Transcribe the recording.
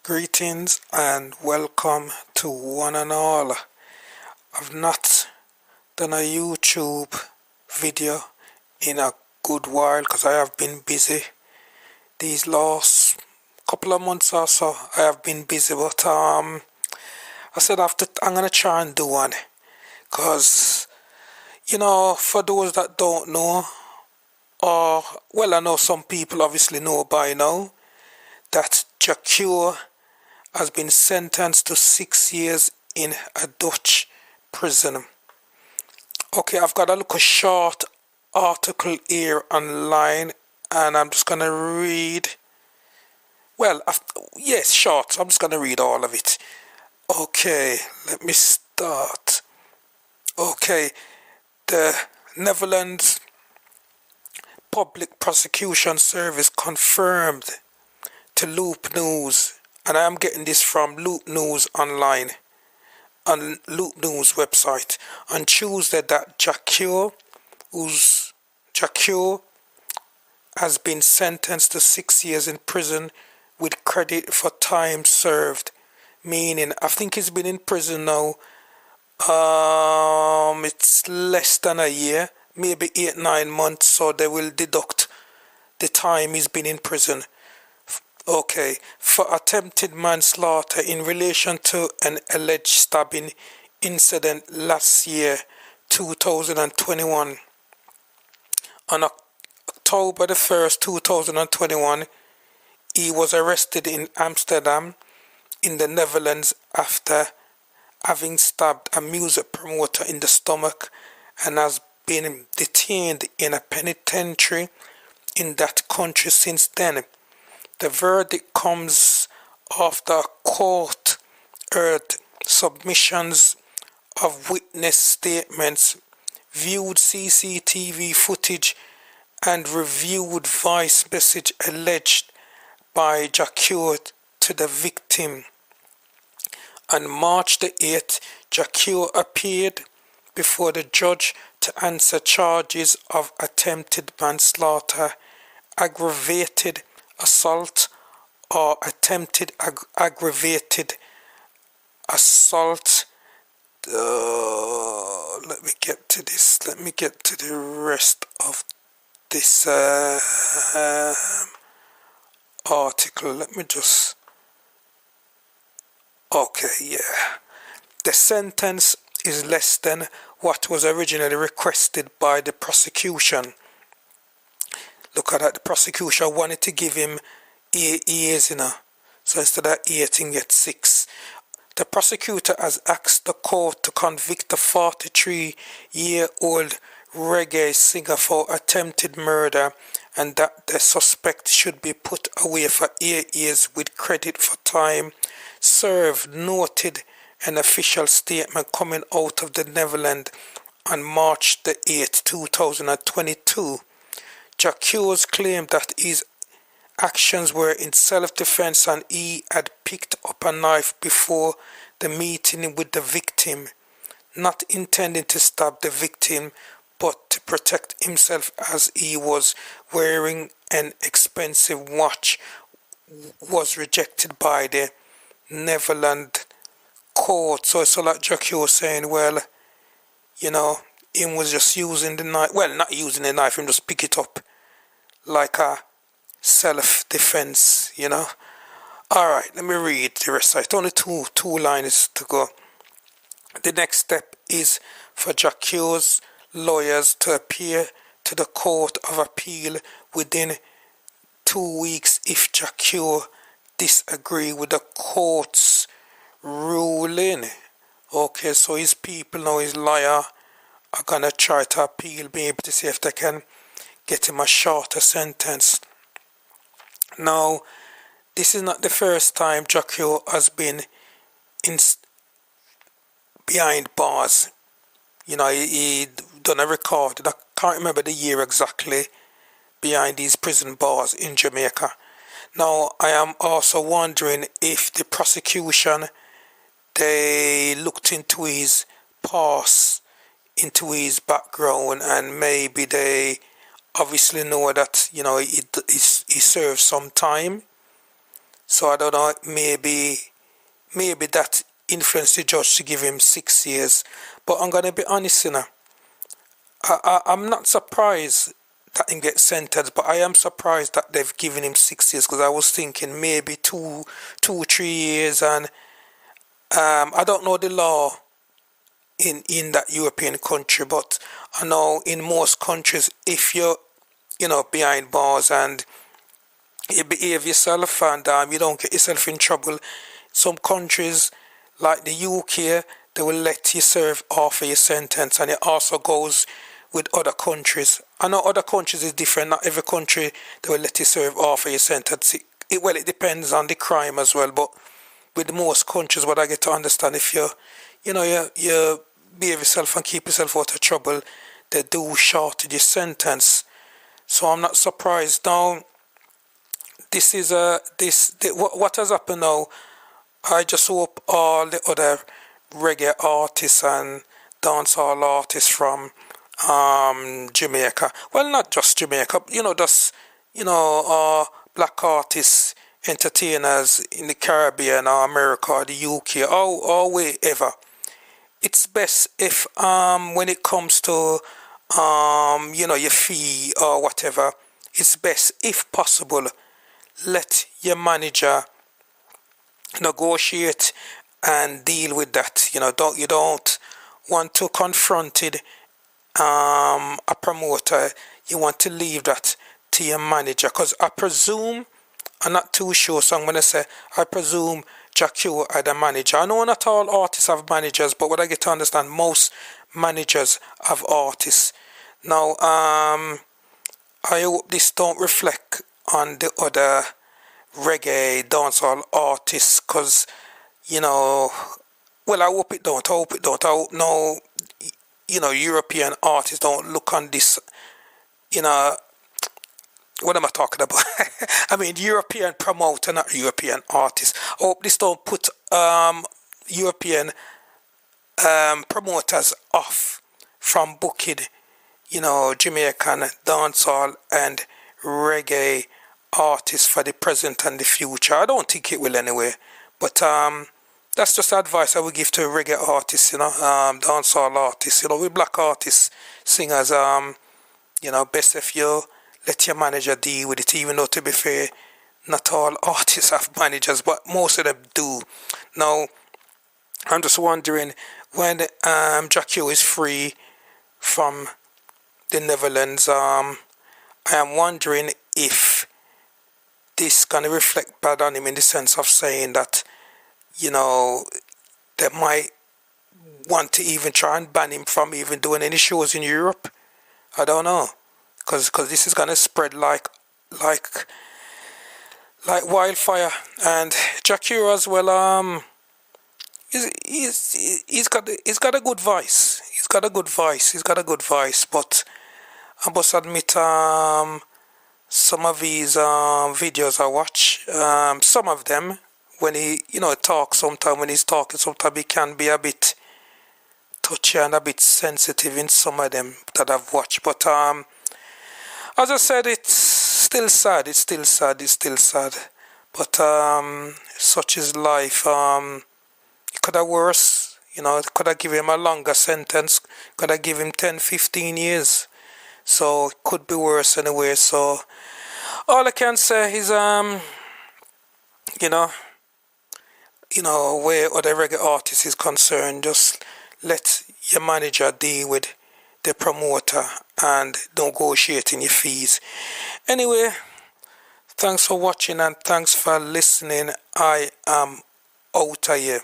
Greetings and welcome to one and all. I've not done a YouTube video in a good while because I have been busy. These last couple of months or so I have been busy, but I said I'm gonna try and do one because for those that don't know, or well, I know some people obviously know by now that Jah Cure has been sentenced to 6 years in a Dutch prison. Okay, I've got a little short article here online and I'm just gonna read. Well, yes, short. I'm just gonna read all of it. Okay, let me start. Okay, the Netherlands Public Prosecution Service confirmed to Loop News, and I am getting this from Loop News online, on Loop News website, on Tuesday that Jah Cure has been sentenced to 6 years in prison with credit for time served, meaning I think he's been in prison now. It's less than a year, maybe 8-9 months, so they will deduct the time he's been in prison. Okay, for attempted manslaughter in relation to an alleged stabbing incident last year, 2021. On October the 1st, 2021, he was arrested in Amsterdam, in the Netherlands, after having stabbed a music promoter in the stomach and has been detained in a penitentiary in that country since then. The verdict comes after a court heard submissions of witness statements, viewed CCTV footage, and reviewed voice message alleged by Jah Cure to the victim. On March the 8th, Jah Cure appeared before the judge to answer charges of attempted manslaughter, aggravated assault, or attempted aggravated assault. Let me get to this. Let me get to the rest of this article. Let me just. Okay, yeah. The sentence is less than what was originally requested by the prosecution. Look at that, the prosecution wanted to give him 8 years, so instead of 8, he gets 6. The prosecutor has asked the court to convict the 43-year-old reggae singer for attempted murder and that the suspect should be put away for 8 years with credit for time served, noted an official statement coming out of the Netherlands on March the 8th, 2022. Jah Cure's claimed that his actions were in self-defense and he had picked up a knife before the meeting with the victim, not intending to stab the victim but to protect himself as he was wearing an expensive watch, was rejected by the Netherlands court. So it's like Jah Cure saying, well, he was just using the knife. Well, not using the knife, him just pick it up like a self-defense, Alright, let me read the rest. It's only two lines to go. The next step is for Jah Cure's lawyers to appear to the Court of Appeal within 2 weeks if Jah Cure disagree with the court's ruling. Okay, so his people now, his lawyer, are gonna try to appeal, be able to see if they can get him a shorter sentence. Now, this is not the first time Jah Cure has been behind bars. He done a record, I can't remember the year exactly, behind these prison bars in Jamaica. Now, I am also wondering if the prosecution, they looked into his past, into his background, and maybe they obviously know that he served some time So I don't know, maybe that influenced the judge to give him 6 years. But I'm gonna be honest, I'm not surprised that him get sentenced, but I am surprised that they've given him 6 years, because I was thinking maybe 3 years, and I don't know the law in that European country, but I know in most countries, if you're behind bars and you behave yourself and you don't get yourself in trouble, some countries like the UK, they will let you serve half of your sentence, and it also goes with other countries. I know other countries is different. Not every country they will let you serve half of your sentence. It depends on the crime as well. But with most countries, what I get to understand, if you behave yourself and keep yourself out of trouble, they do shorten your sentence. So I'm not surprised. Now, what has happened now. I just hope all the other reggae artists and dancehall artists from Jamaica, well, not just Jamaica, black artists, entertainers in the Caribbean or America or the UK or wherever. It's best if when it comes to your fee or whatever, it's best if possible let your manager negotiate and deal with that. You don't want to confront it, a promoter. You want to leave that to your manager, because I presume, I'm not too sure, so I'm going to say I presume Jah Cure are the manager. I know not all artists have managers, but what I get to understand, most managers have artists. Now, I hope this don't reflect on the other reggae dancehall artists, because well, I hope it don't. I hope no European artists don't look on this. What am I talking about? I mean, European promoter, not European artist. I hope this don't put European promoters off from booking Jamaican dancehall and reggae artists for the present and the future. I don't think it will anyway. But that's just advice I would give to reggae artists, dancehall artists, with black artists, singers, best if you let your manager deal with it, even though, to be fair, not all artists have managers, but most of them do. Now, I'm just wondering, when Jah Cure is free from the Netherlands, I am wondering if this going to reflect bad on him, in the sense of saying that, they might want to even try and ban him from even doing any shows in Europe. I don't know, because this is going to spread like wildfire. And Jah Cure as well, he's got a good voice. He's got a good voice. But I must admit, some of his videos I watch, some of them, when he talks, sometimes when he's talking, sometimes he can be a bit touchy and a bit sensitive in some of them that I've watched. But as I said, it's still sad. But such is life. It could have worse. It could have given him a longer sentence. Could have given him 10, 15 years. So it could be worse anyway. So all I can say is, where other reggae artist is concerned, just let your manager deal with the promoter and negotiating your fees. Anyway, thanks for watching and thanks for listening. I am out of here.